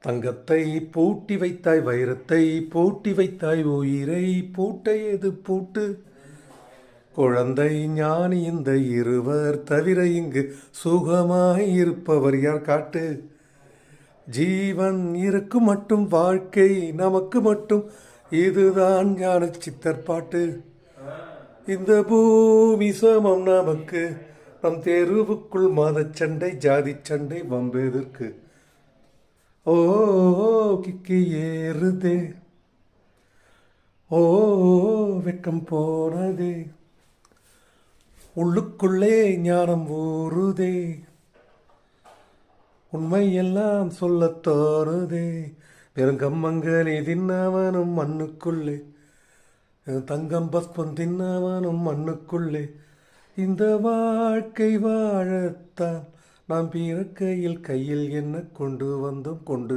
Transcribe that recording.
தங்கத்தை பூட்டி வைத்தாய், வைரத்தை பூட்டி வைத்தாய், உயிரை பூட்ட எது பூட்டு? குழந்தை ஞானி இந்த இருவர் தவிர இங்கு சுகமாய் இருப்பவர் யார் காட்டு? ஜீவன் இருக்கும் மட்டும் வாழ்க்கை நமக்கு மட்டும், இதுதான் ஞான சித்தர் பாட்டு. இந்த பூமி சமம் நமக்கு, நம் தெருவுக்குள் மதச்சண்டை ஜாதி சண்டை வம்பெதற்கு? ஓ கிக்கி ஏறுதே, ஓ வெட்கம் போனதே, உள்ளுக்குள்ளே ஞானம் ஊறுதே, உண்மையெல்லாம் சொல்லத் தோணுதே. பெருங்கம்மங்கனி தின்னவனும் மண்ணுக்குள்ளே, தங்கம் பஸ்பம் தின்னவனும் மண்ணுக்குள்ளே. இந்த வாழ்க்கை வாழத்தான் நாம் பிறக்கையில் கையில் என்ன கொண்டு வந்தோம் கொண்டு